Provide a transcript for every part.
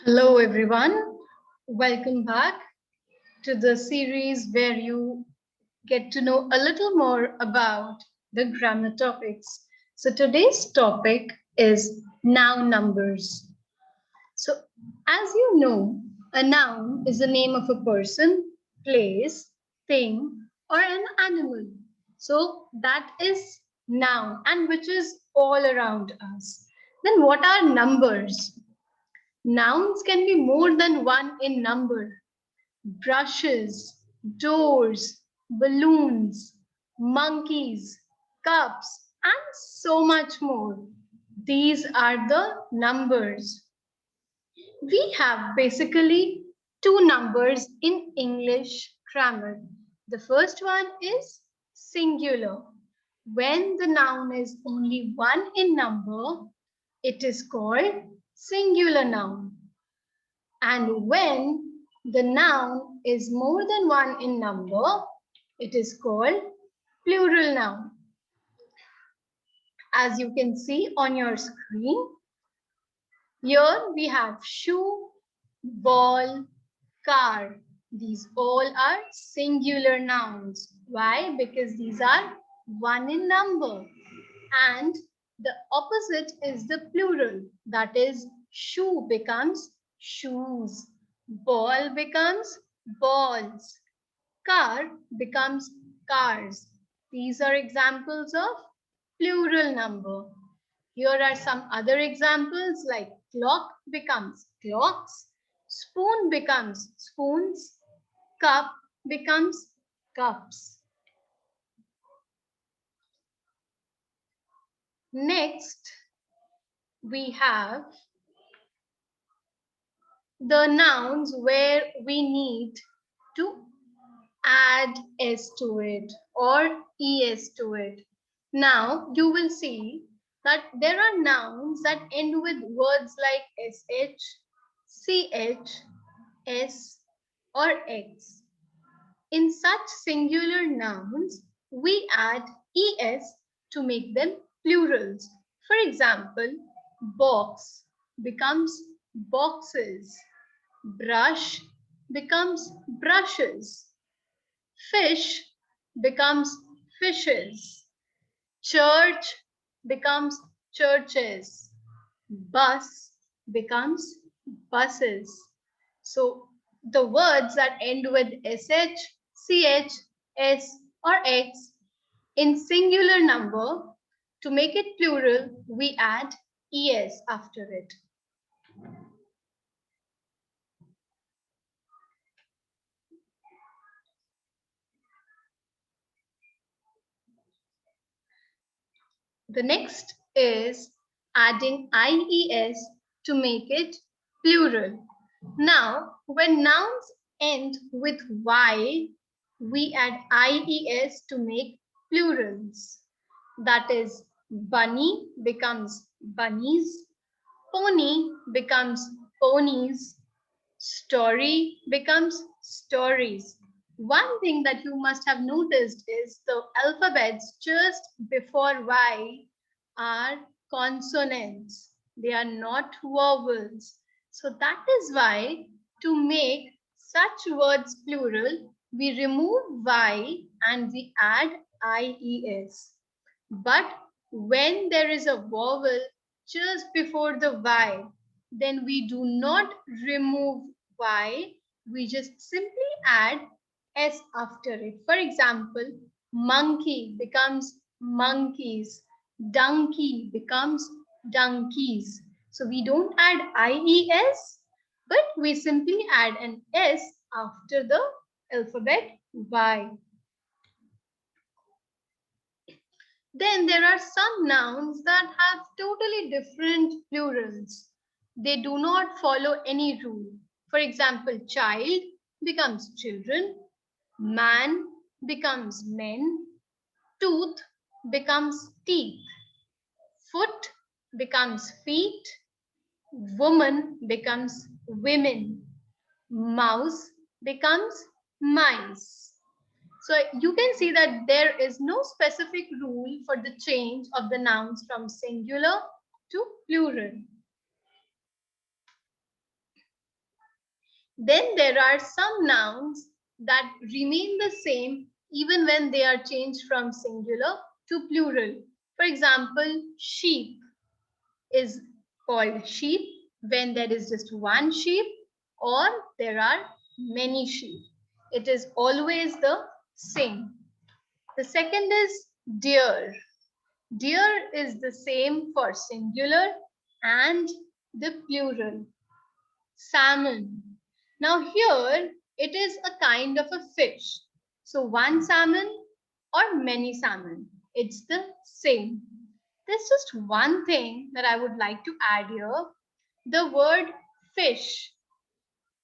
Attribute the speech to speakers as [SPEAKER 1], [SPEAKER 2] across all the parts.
[SPEAKER 1] Hello, everyone. Welcome back to the series where you get to know a little more about the grammar topics. So, today's topic is noun numbers. So, as you know, a noun is the name of a person, place, thing, or an animal. So, that is noun and which is all around us. Then, what are numbers? Nouns can be more than one in number. Brushes, doors, balloons, monkeys, cups, and so much more. These are the numbers. We have basically two numbers in English grammar. The first one is singular. When the noun is only one in number, it is called singular noun. And when the noun is more than one in number, it is called plural noun. As you can see on your screen, here we have shoe, ball, car. These all are singular nouns. Why? Because these are one in number. And the opposite is the plural. That is, shoe becomes shoes. Ball becomes balls. Car becomes cars. These are examples of plural number. Here are some other examples like clock becomes clocks, spoon becomes spoons, cup becomes cups. Next, we have the nouns where we need to add s to it or es to it. Now you will see that there are nouns that end with words like sh, ch, s, or x. In such singular nouns, we add es to make them plurals. For example, box becomes boxes, brush becomes brushes, fish becomes fishes, church becomes churches, bus becomes buses. So the words that end with sh, ch, s, or x in singular number, to make it plural, we add es after it. The next is adding ies to make it plural. Now, when nouns end with y, we add ies to make plurals. That is, bunny becomes bunnies, pony becomes ponies, story becomes stories. One thing that you must have noticed is the alphabets just before Y are consonants. They are not vowels. So that is why to make such words plural, we remove Y and we add IES. But when there is a vowel just before the Y, then we do not remove Y, we just simply add S after it. For example, monkey becomes monkeys, donkey becomes donkeys. So we don't add IES, but we simply add an S after the alphabet Y. Then there are some nouns that have totally different plurals. They do not follow any rule. For example, child becomes children, man becomes men, tooth becomes teeth, foot becomes feet, woman becomes women, mouse becomes mice. So you can see that there is no specific rule for the change of the nouns from singular to plural. Then there are some nouns that remain the same even when they are changed from singular to plural. For example, sheep is called sheep when there is just one sheep or there are many sheep. It is always the same. The second is deer. Deer is the same for singular and the plural. Salmon. Now here it is a kind of a fish. So one salmon or many salmon. It's the same. There's just one thing that I would like to add here. The word fish,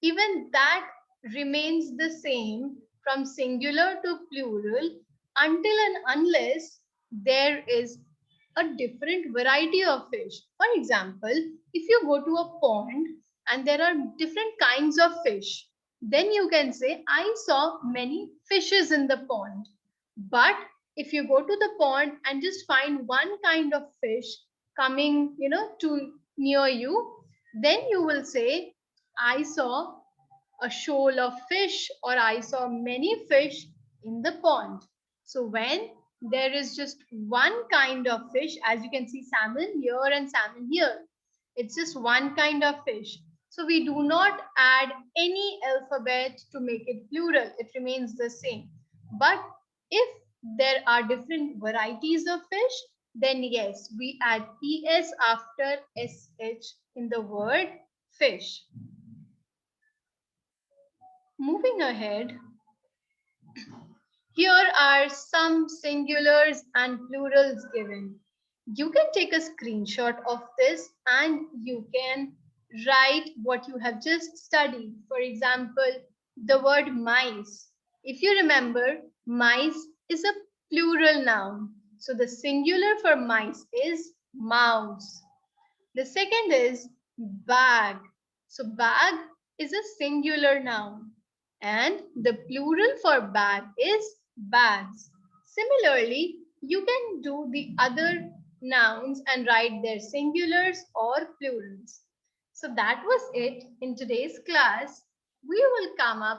[SPEAKER 1] even that remains the same from singular to plural until and unless there is a different variety of fish. For example, if you go to a pond and there are different kinds of fish, then you can say, I saw many fishes in the pond. But if you go to the pond and just find one kind of fish coming, to near you, then you will say, I saw a shoal of fish or I saw many fish in the pond. So when there is just one kind of fish, as you can see salmon here and salmon here, it's just one kind of fish. So we do not add any alphabet to make it plural. It remains the same. But if there are different varieties of fish, then yes, we add es after sh in the word fish. Moving ahead, here are some singulars and plurals given. You can take a screenshot of this and you can write what you have just studied. For example, the word mice. If you remember, mice is a plural noun. So the singular for mice is mouse. The second is bag. So bag is a singular noun and the plural for bag is bags. Similarly, you can do the other nouns and write their singulars or plurals. So that was it in today's class. We will come up